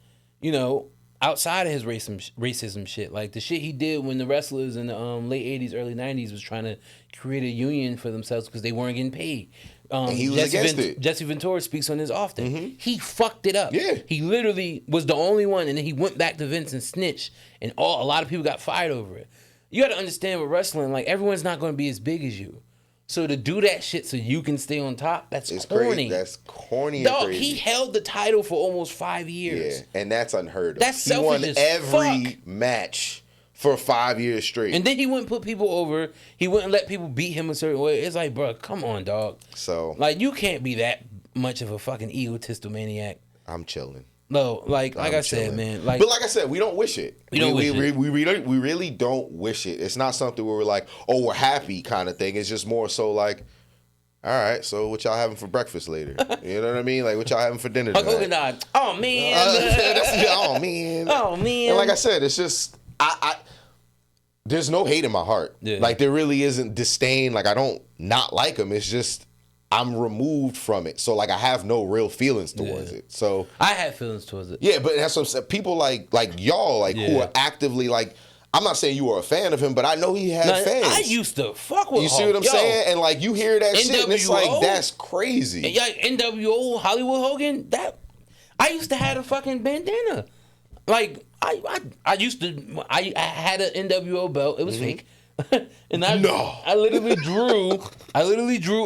A: outside of his racism shit, like the shit he did when the wrestlers in the late 80s, early 90s was trying to create a union for themselves because they weren't getting paid.
B: And he was against it.
A: Jesse Ventura speaks on this often. He fucked it up.
B: Yeah.
A: He literally was the only one, and then he went back to Vince and snitched, and a lot of people got fired over it. You got to understand with wrestling, like, everyone's not going to be as big as you. So to do that shit so you can stay on top, that's corny.
B: Crazy. That's corny
A: Dog,
B: and crazy.
A: He held the title for almost 5 years.
B: Yeah, and that's unheard of.
A: That's selfish as fuck.
B: He won every match for 5 years straight.
A: And then he wouldn't put people over. He wouldn't let people beat him a certain way. It's like, bro, come on, dog.
B: So,
A: like, you can't be that much of a fucking egotistical maniac.
B: I'm chilling.
A: No, like I said, man. Like,
B: but like I said, we don't wish it.
A: We
B: really don't wish it. It's not something where we're like, oh, we're happy kind of thing. It's just more so like, all right, so what y'all having for breakfast later? You know what I mean? Like, what y'all having for dinner
A: Hulk
B: tonight?
A: Hogan died. Oh man.
B: Oh man.
A: Oh man.
B: And like I said, it's just I there's no hate in my heart.
A: Yeah.
B: Like there really isn't disdain. Like I don't not like him. It's just I'm removed from it. So like I have no real feelings towards it. So
A: I have feelings towards it.
B: yeah, but that's what I'm saying. People like y'all like who are actively like. I'm not saying you were a fan of him, but I know he had fans.
A: I used to fuck with.
B: You see what I'm saying? And like you hear that shit, and it's like
A: NWO?
B: that's crazy.
A: Yeah, NWO Hollywood Hogan. That I used to have a fucking bandana. Like I used to. I had an NWO belt. It was fake. And I literally drew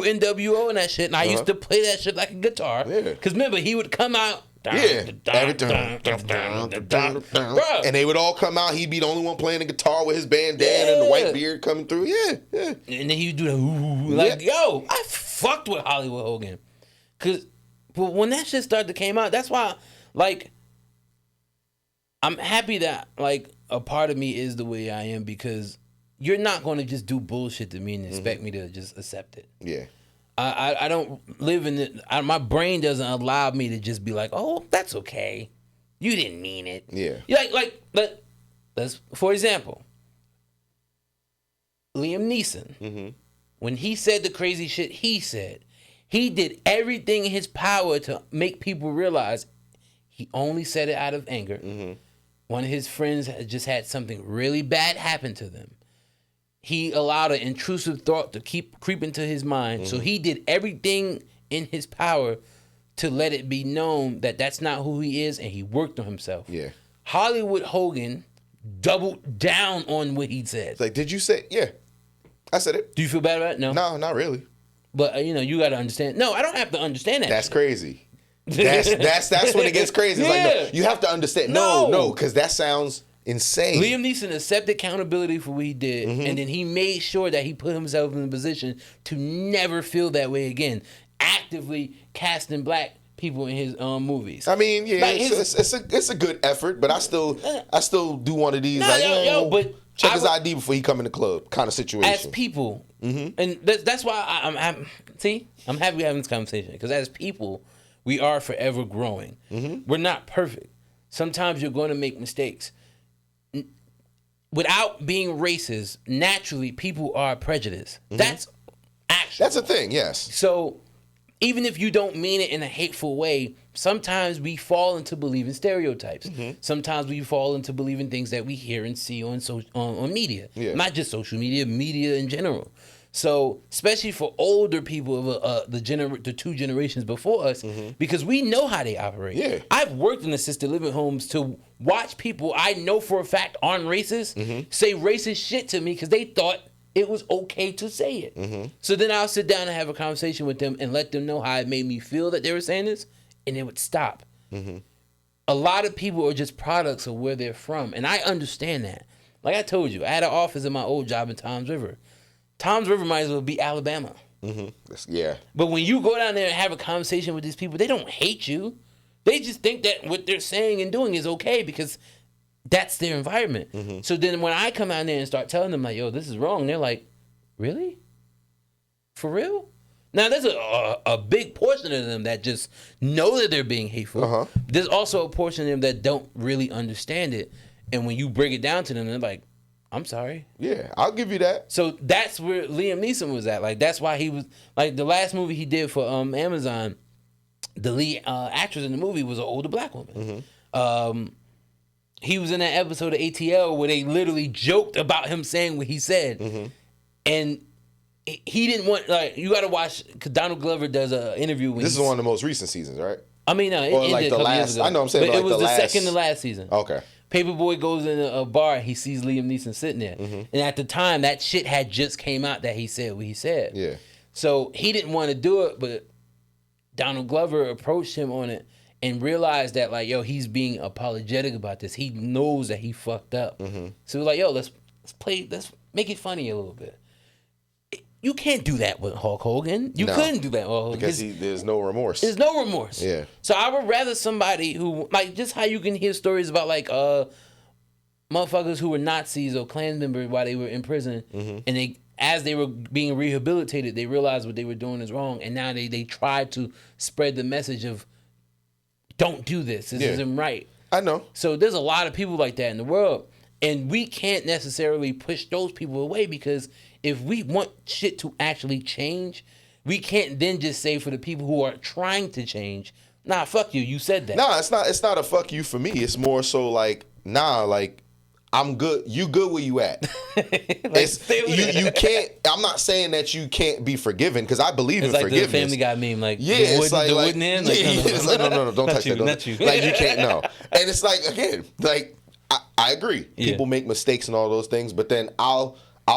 A: NWO and that shit, and I used to play that shit like a guitar.
B: Yeah.
A: Cause remember he would come out.
B: Yeah,
A: Bruh.
B: and they would all come out. He'd be the only one playing the guitar with his bandana and the white beard coming through. Yeah.
A: And then he'd do the like, yo, I fucked with Hollywood Hogan, but when that shit started to came out, that's why, like, I'm happy that like a part of me is the way I am because you're not going to just do bullshit to me and expect me to just accept it.
B: Yeah.
A: I don't live in it. My brain doesn't allow me to just be like, oh, that's okay. You didn't mean it.
B: Yeah.
A: Let's for example, Liam Neeson, when he said the crazy shit he said, he did everything in his power to make people realize he only said it out of anger. One of his friends had just had something really bad happen to them. He allowed an intrusive thought to keep creeping to his mind. So he did everything in his power to let it be known that that's not who he is, and he worked on himself.
B: Yeah.
A: Hollywood Hogan doubled down on what he said.
B: It's like, did you say? Yeah, I said it.
A: Do you feel bad about it? No.
B: No, not really.
A: But you got to understand. No, I don't have to understand that.
B: That's
A: shit.
B: crazy. That's when it gets crazy. It's like, no, you have to understand. No, because that sounds insane.
A: Liam Neeson accepted accountability for what he did, and then he made sure that he put himself in a position to never feel that way again. Actively casting black people in his movies.
B: I mean, yeah,
A: Like
B: it's a good effort, but I still do one of these.
A: But
B: check his ID before he come in the club, kind of situation.
A: As people, and that's why I'm happy we're having this conversation because as people, we are forever growing. We're not perfect. Sometimes you're going to make mistakes. Without being racist, naturally people are prejudiced. That's actually
B: That's a thing, yes.
A: So even if you don't mean it in a hateful way, sometimes we fall into believing stereotypes. Sometimes we fall into believing things that we hear and see on media.
B: Yeah.
A: Not just social media, media in general. So, especially for older people of the two generations before us, because we know how they operate.
B: Yeah.
A: I've worked in assisted living homes to watch people I know for a fact aren't racist say racist shit to me because they thought it was okay to say it. So then I'll sit down and have a conversation with them and let them know how it made me feel that they were saying this, and it would stop. A lot of people are just products of where they're from, and I understand that. Like I told you, I had an office in my old job in Toms River. Toms River might as well be Alabama.
B: Yeah.
A: But when you go down there and have a conversation with these people, they don't hate you. They just think that what they're saying and doing is okay because that's their environment. So then when I come out there and start telling them like, yo, this is wrong, they're like, really? For real? Now, there's a big portion of them that just know that they're being hateful. There's also a portion of them that don't really understand it. And when you break it down to them, they're like, I'm sorry.
B: Yeah, I'll give you that.
A: So that's where Liam Neeson was at. Like, that's why he was, like, the last movie he did for Amazon, the lead actress in the movie was an older black woman. He was in that episode of ATL where they literally joked about him saying what he said. And he didn't want, like, you got to watch, because Donald Glover does an interview. When
B: This is one of the most recent seasons, right?
A: I mean, no, it
B: Or
A: ended
B: like
A: a
B: the
A: couple years
B: last,
A: ago.
B: I know I'm saying,
A: but
B: like
A: it was
B: the last.
A: second to last season.
B: Okay.
A: Paperboy goes in a bar, he sees Liam Neeson sitting there. And at the time, that shit had just came out that he said what he said.
B: Yeah.
A: So he didn't want to do it, but Donald Glover approached him on it and realized that, like, yo, he's being apologetic about this. He knows that he fucked up. So we're like, yo, let's make it funny a little bit. You can't do that with Hulk Hogan. You couldn't do that with Hulk Hogan.
B: Because there's no remorse.
A: There's no remorse.
B: Yeah.
A: So I would rather somebody who, like, just how you can hear stories about, like, motherfuckers who were Nazis or Klan members while they were in prison, and they as they were being rehabilitated, they realized what they were doing is wrong, and now they try to spread the message of don't do this. This isn't right.
B: I know.
A: So there's a lot of people like that in the world, and we can't necessarily push those people away, because if we want shit to actually change, we can't then just say for the people who are trying to change, nah, fuck you. You said that.
B: Nah, it's not a fuck you for me. It's more so like, nah, like, I'm good. You good where you at? You can't. I'm not saying that you can't be forgiven, because I believe in
A: like
B: forgiveness.
A: The Family Guy meme, like
B: it's like
A: wooden end. Like,
B: it's like no, don't touch that.
A: Not you.
B: Like you can't no. And it's like, again, like I agree.
A: Yeah.
B: People make mistakes and all those things, but then I'll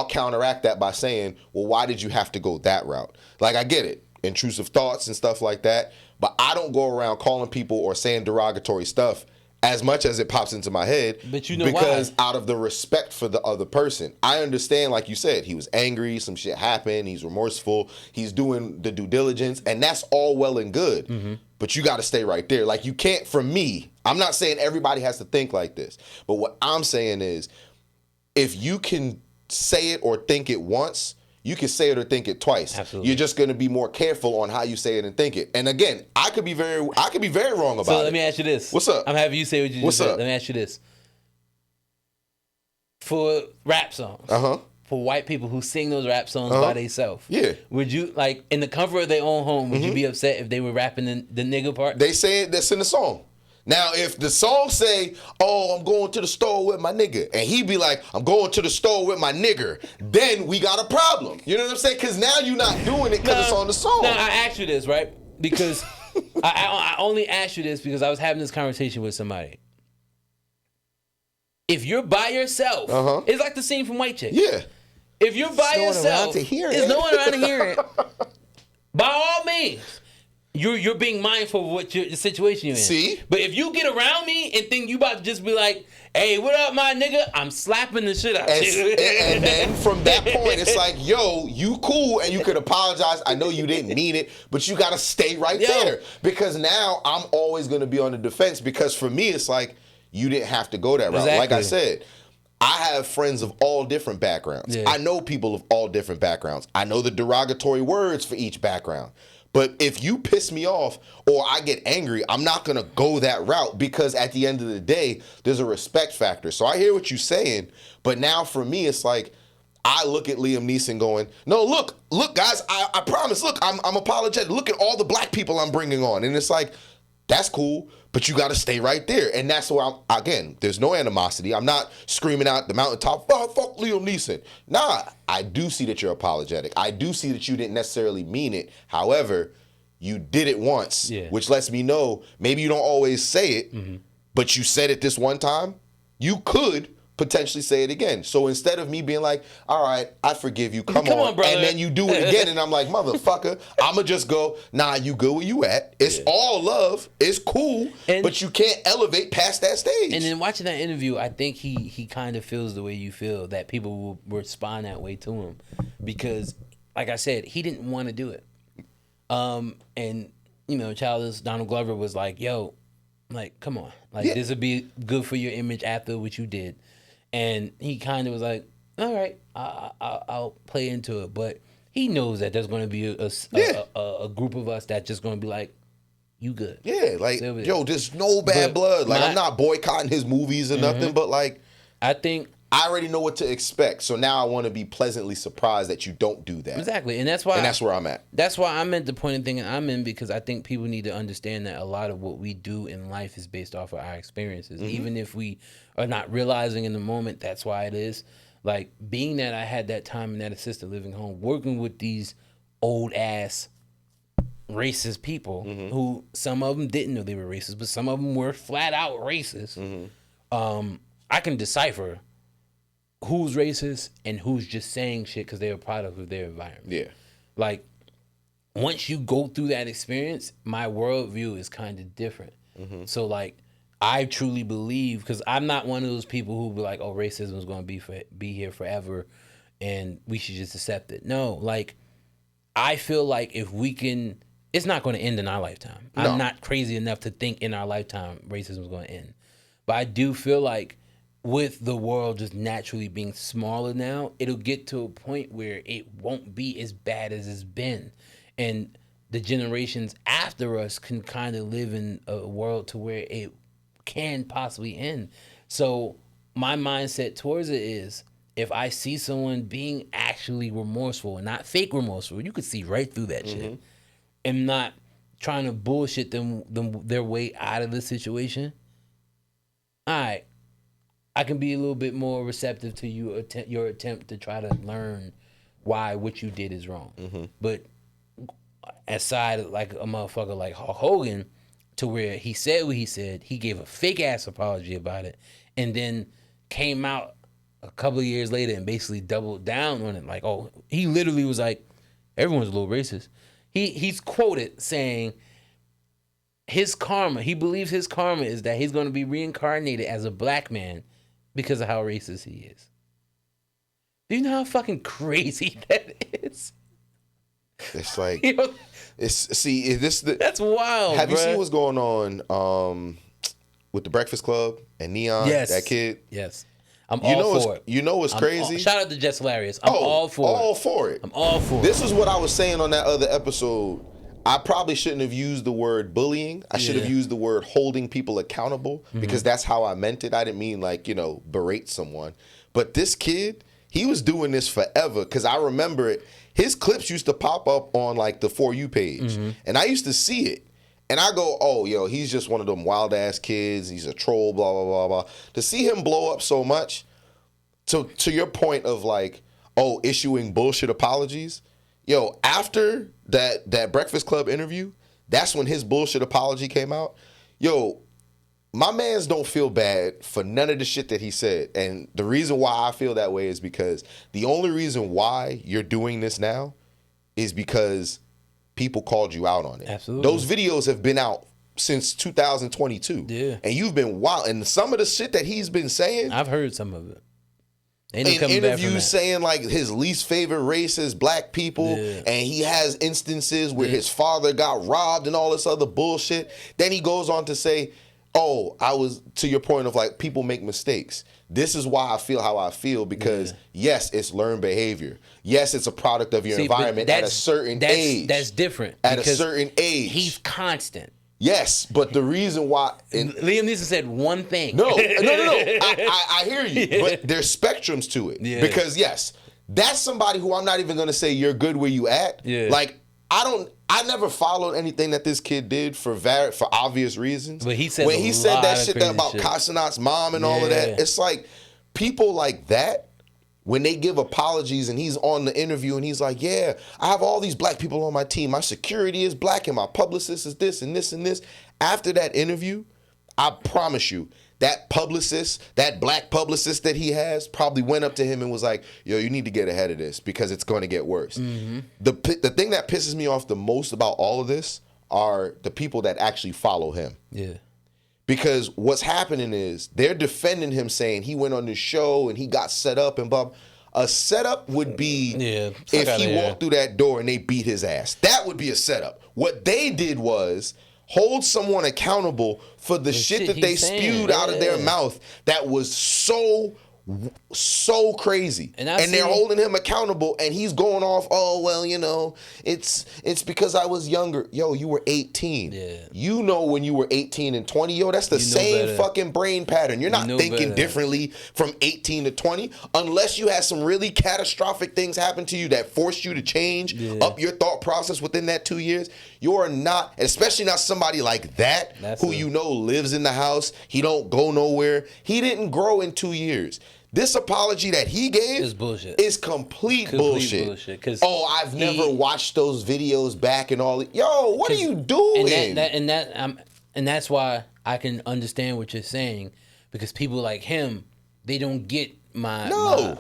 B: counteract that by saying, well, why did you have to go that route? Like, I get it, intrusive thoughts and stuff like that, but I don't go around calling people or saying derogatory stuff as much as it pops into my head.
A: But you know
B: because
A: why?
B: Out of the respect for the other person. I understand, like you said, he was angry, some shit happened, he's remorseful, he's doing the due diligence, and that's all well and good. Mm-hmm. But you got to stay right there. Like, you can't, for me, I'm not saying everybody has to think like this, but what I'm saying is, if you can say it or think it once, you can say it or think it twice.
A: Absolutely.
B: You're just going to be more careful on how you say it and think it. And again, I could be very wrong about it.
A: So let me ask you this.
B: What's up?
A: I'm having you say what you just said. Let me ask you this. For rap songs, for white people who sing those rap songs by themselves, would you, like, in the comfort of their own home, would you be upset if they were rapping the nigga part?
B: They say it, that's in the song. Now, if the song say, oh, I'm going to the store with my nigga, and he be like, I'm going to the store with my nigger, then we got a problem. You know what I'm saying? Because now you're not doing it because it's on the song.
A: No, I asked you this, right? Because I only asked you this because I was having this conversation with somebody. If you're by yourself, it's like the scene from White Chick.
B: Yeah.
A: If you're by yourself, there's no one around to hear it. By all means. You're being mindful of what the situation you're in.
B: See?
A: But if you get around me and think you about to just be like, hey, what up, my nigga? I'm slapping the shit out of you.
B: And then from that point, it's like, yo, you cool and you could apologize. I know you didn't mean it, but you got to stay right there. Because now I'm always going to be on the defense, because for me, it's like, you didn't have to go that route.
A: Exactly.
B: Like I said, I have friends of all different backgrounds.
A: Yeah.
B: I know people of all different backgrounds. I know the derogatory words for each background. But if you piss me off or I get angry, I'm not going to go that route, because at the end of the day, there's a respect factor. So I hear what you're saying, but now for me, it's like, I look at Liam Neeson going, no, look, guys, I promise, look, I'm apologetic. Look at all the black people I'm bringing on. And it's like, that's cool, but you got to stay right there. And that's where again, there's no animosity. I'm not screaming out the mountaintop, fuck Liam Neeson. Nah, I do see that you're apologetic. I do see that you didn't necessarily mean it. However, you did it once, which lets me know maybe you don't always say it, but you said it this one time. You could potentially say it again. So instead of me being like, all right, I forgive you, come on,
A: brother.
B: and then you do it again, and I'm like, motherfucker, I'm going to just go, nah, you good where you at. It's all love. It's cool, but you can't elevate past that stage.
A: And then watching that interview, I think he kind of feels the way you feel, that people will respond that way to him. Because, like I said, he didn't want to do it. And, you know, childish Donald Glover was like, yo, like, come on. Like, this would be good for your image after what you did. And he kind of was like, all right, I'll play into it. But he knows that there's going to be a group of us that's just going to be like, you good.
B: Yeah, like, yo, there's no bad blood. Like, I'm not boycotting his movies or nothing, but, like,
A: I think
B: I already know what to expect. So now I want to be pleasantly surprised that you don't do that.
A: Exactly. And that's why.
B: And that's where I'm at.
A: That's why I'm at the point of thinking I'm in, because I think people need to understand that a lot of what we do in life is based off of our experiences. Even if we are not realizing in the moment, that's why it is. Like, being that I had that time in that assisted living home, working with these old ass racist people who, some of them didn't know they were racist, but some of them were flat out racist. I can decipher who's racist and who's just saying shit because they're a product of their environment.
B: Yeah.
A: Like, once you go through that experience, my worldview is kind of different. So, like, I truly believe, because I'm not one of those people who be like, oh, racism is going to be here forever and we should just accept it. No, like, I feel like if we can, it's not going to end in our lifetime. No. I'm not crazy enough to think in our lifetime racism is going to end. But I do feel like with the world just naturally being smaller now, it'll get to a point where it won't be as bad as it's been. And the generations after us can kind of live in a world to where it can possibly end. So my mindset towards it is, if I see someone being actually remorseful and not fake remorseful, you could see right through that shit, and not trying to bullshit them their way out of the situation. All right, I can be a little bit more receptive to your attempt to try to learn why what you did is wrong. But aside, like a motherfucker like Hulk Hogan, to where he said what he said, he gave a fake ass apology about it, and then came out a couple of years later and basically doubled down on it. Like, oh, he literally was like, everyone's a little racist. He's quoted saying his karma, he believes his karma is that he's going to be reincarnated as a black man because of how racist he is. Do you know how fucking crazy that is?
B: It's like,
A: You know,
B: that's
A: wild.
B: Have
A: bruh.
B: you seen what's going on with the Breakfast Club and Neon?
A: Yes.
B: That kid?
A: Yes. I'm all for it.
B: You know what's crazy?
A: Shout out to Jess Hilarious. I'm all for it.
B: All for it.
A: I'm all for it.
B: This is what I was saying on that other episode. I probably shouldn't have used the word bullying. I should have used the word holding people accountable, because that's how I meant it. I didn't mean berate someone. But this kid, he was doing this forever, because I remember it. His clips used to pop up on like the For You page, and I used to see it. And I go, oh, yo, he's just one of them wild ass kids. He's a troll, blah, blah, blah, blah. To see him blow up so much, to your point of like, oh, issuing bullshit apologies. Yo, after that Breakfast Club interview, that's when his bullshit apology came out. Yo, my mans don't feel bad for none of the shit that he said. And the reason why I feel that way is because the only reason why you're doing this now is because people called you out on it.
A: Absolutely.
B: Those videos have been out since 2022.
A: Yeah.
B: And you've been wild. And some of the shit that he's been saying.
A: I've heard some of it.
B: In interviews saying like his least favorite race is black people, and he has instances where his father got robbed and all this other bullshit. Then he goes on to say, oh, I was, to your point of like, people make mistakes. This is why I feel how I feel, because yes, it's learned behavior. Yes, it's a product of your environment at a certain age.
A: That's different.
B: At a certain age.
A: He's constant.
B: Yes, but the reason why...
A: Liam Neeson said one thing.
B: No. I hear you, but there's spectrums to it.
A: Yeah.
B: Because yes, that's somebody who I'm not even going to say you're good where you at.
A: Yeah.
B: Like, I never followed anything that this kid did for obvious reasons.
A: But he said
B: when he said that shit about
A: shit.
B: Casanat's mom and all of that, it's like people like that, when they give apologies and he's on the interview and he's like, yeah, I have all these black people on my team. My security is black and my publicist is this and this and this. After that interview, I promise you, that publicist, that black publicist that he has, probably went up to him and was like, yo, you need to get ahead of this because it's going to get worse. The thing that pisses me off the most about all of this are the people that actually follow him.
A: Yeah.
B: Because what's happening is they're defending him, saying he went on this show and he got set up and blah. A setup would be if he walked through that door and they beat his ass. That would be a setup. What they did was hold someone accountable for the shit that they spewed out of their mouth that was so crazy, and they're holding him accountable, and he's going off, oh well, you know, it's because I was younger. Yo, you were 18. You know, when you were 18 and 20, yo, that's the same fucking brain pattern. You're not thinking differently from 18 to 20 unless you had some really catastrophic things happen to you that forced you to change up your thought process within that 2 years. You're not, especially not somebody like that who you know lives in the house. He don't go nowhere. He didn't grow in 2 years. This apology that he gave
A: is bullshit.
B: Is complete bullshit. Oh, I've never watched those videos back and all. Yo, what are you doing?
A: And that's why I can understand what you're saying, because people like him, they don't get a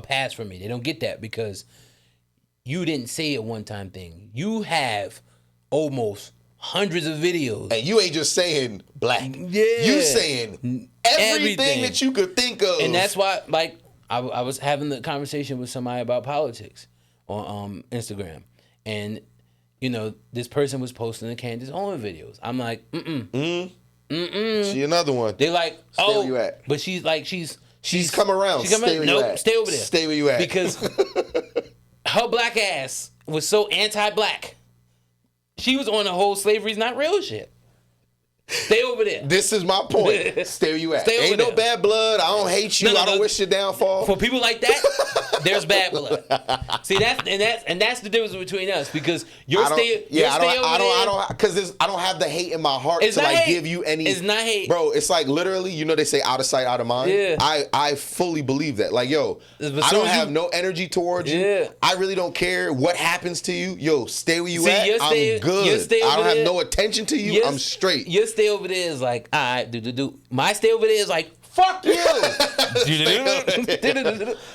A: pass from me. They don't get that because you didn't say a one-time thing. You have almost hundreds of videos,
B: and you ain't just saying black.
A: Yeah,
B: you saying everything that you could think of.
A: And that's why, like, I was having the conversation with somebody about politics on Instagram, and you know, this person was posting the Candace Owens videos. I'm like,
B: She another one.
A: They like,
B: Stay
A: oh,
B: where you at.
A: but she's like, she's
B: come around. Stay where you at.
A: Stay over there.
B: Stay where you at.
A: Because her black ass was so anti-black. She was on the whole slavery's not real shit. Stay over there.
B: This is my point. Stay where you at.
A: Stay over
B: Ain't
A: there.
B: no bad blood. I don't hate you. I don't wish your downfall.
A: For people like that, there's bad blood. See, that's the difference between us, because I don't have the hate in my heart to like hate.
B: give you any.
A: It's not hate,
B: bro. It's like literally, you know, they say out of sight, out of mind.
A: Yeah.
B: I fully believe that. Like, yo, I don't have no energy towards you.
A: Yeah.
B: I really don't care what happens to you. Yo, stay where you at. I'm good. I don't have no attention to you. I'm straight.
A: Your stay over there is like, all right, do. My stay over there is like, fuck you.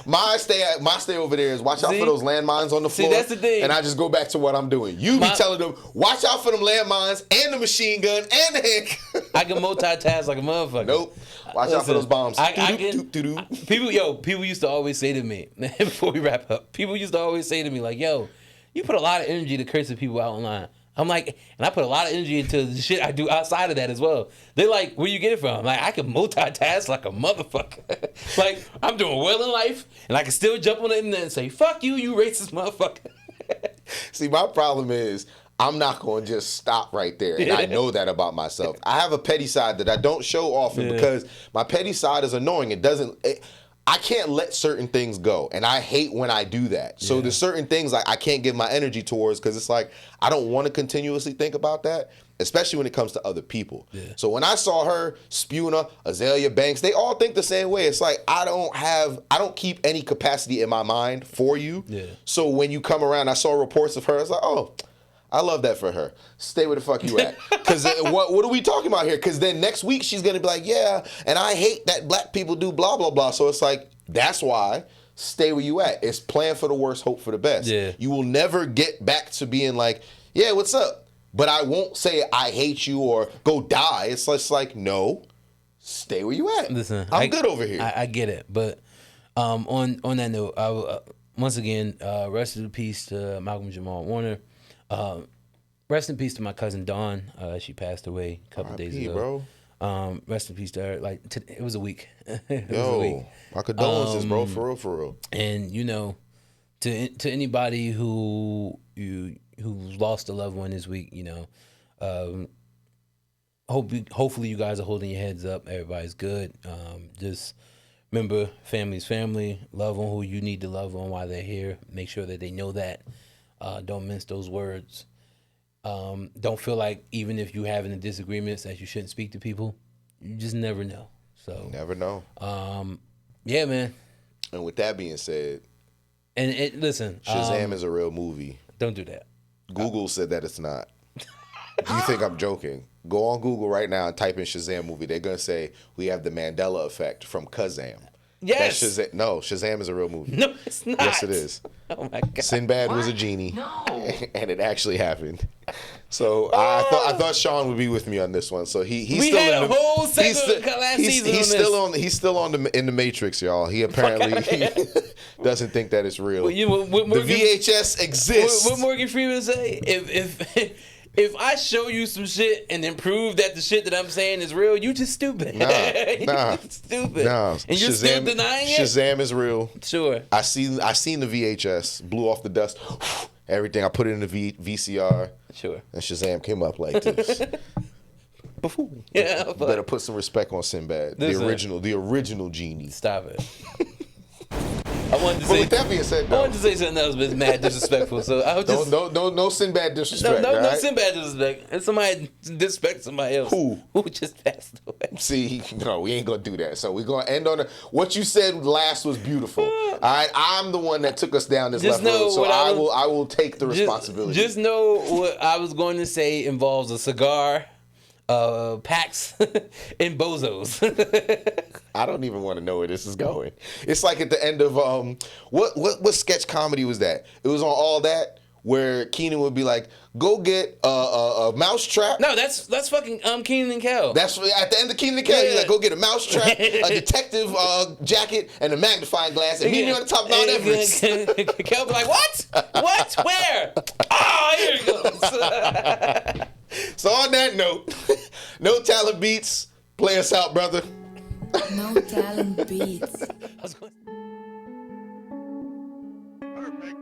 B: my stay over there is watch out for those landmines on the floor.
A: See, that's the thing.
B: And I just go back to what I'm doing. You be telling them, watch out for them landmines and the machine gun and the hand.
A: I can multitask like a motherfucker.
B: Nope. Watch out for those bombs.
A: People used to always say to me, before we wrap up, people used to always say to me, like, yo, you put a lot of energy to cursing people out online. I'm like, and I put a lot of energy into the shit I do outside of that as well. They're like, where you get it from? I'm like, I can multitask like a motherfucker. Like, I'm doing well in life, and I can still jump on the internet and say, fuck you, you racist motherfucker.
B: See, my problem is, I'm not going to just stop right there. And I know that about myself. I have a petty side that I don't show often because my petty side is annoying. I can't let certain things go, and I hate when I do that. So there's certain things like I can't give my energy towards because it's like I don't want to continuously think about that, especially when it comes to other people. Yeah. So when I saw her spewing up Azalea Banks, they all think the same way. It's like I don't keep any capacity in my mind for you. Yeah. So when you come around, I saw reports of her. It's like, oh, I love that for her. Stay where the fuck you at. Because what are we talking about here? Because then next week she's going to be like, yeah, and I hate that black people do blah, blah, blah. So it's like, that's why stay where you at. It's plan for the worst, hope for the best. Yeah. You will never get back to being like, yeah, what's up? But I won't say I hate you or go die. It's just like, no, stay where you at. Listen, I'm good over here.
A: I get it. But on that note, once again, rest in peace to Malcolm Jamal Warner. Rest in peace to my cousin Dawn. She passed away a couple days ago. Bro. Rest in peace to her. Like it was a week.
B: My condolences, bro. For real.
A: And you know, to anybody who lost a loved one this week, you know, hopefully you guys are holding your heads up. Everybody's good. Just remember, family's family. Love on who you need to love on while they're here. Make sure that they know that. Don't mince those words. Don't feel like even if you're having a disagreements that you shouldn't speak to people. You just never know. So
B: never know.
A: Yeah, man.
B: And with that being said,
A: listen,
B: Shazam is a real movie.
A: Don't do that. Google
B: said that it's not. Do you think I'm joking? Go on Google right now and type in Shazam movie. They're gonna say we have the Mandela effect from Kazam.
A: Yes.
B: Shazam is a real movie.
A: No, it's not.
B: Yes, it is.
A: Oh my God.
B: Sinbad was a genie. No. And it actually happened. So I thought Sean would be with me on this one. So he's still
A: had
B: in
A: a whole segment last season
B: he's still in the Matrix, y'all. He apparently doesn't think that it's real.
A: Well,
B: the VHS exists.
A: What Morgan Freeman say? If I show you some shit and then prove that the shit that I'm saying is real, you just stupid.
B: Nah.
A: Stupid.
B: Nah.
A: And you're still denying it?
B: Shazam is real.
A: Sure.
B: I seen the VHS, blew off the dust, everything. I put it in the VCR.
A: Sure.
B: And Shazam came up like this. Buffoon.
A: Yeah.
B: Better put some respect on Sinbad. The original genie.
A: Stop it. With
B: that being said,
A: I wanted to say something else, but it's mad disrespectful. So I was just
B: no Sinbad disrespect.
A: No Sinbad disrespect. And somebody disrespect somebody else.
B: Who
A: just passed away.
B: See, no, we ain't gonna do that. So we're gonna end on what you said last was beautiful. All right, I'm the one that took us down this left road, so I will take the responsibility.
A: Just know what I was going to say involves a cigar, packs, and bozos.
B: I don't even want to know where this is going. It's like at the end of what sketch comedy was that? It was on All That where Keenan would be like, "Go get a mouse trap."
A: No, that's fucking Keenan and Kel.
B: That's at the end of Keenan and Kel. He's like, "Go get a mouse trap, a detective jacket, and a magnifying glass, and meet me on the top of Mount Everest."
A: Kel be like, "What? What? Where? Oh, here it goes."
B: So on that note, No talent beats. Play us out, brother.
C: No talent beats.
A: I was going-
D: Perfect.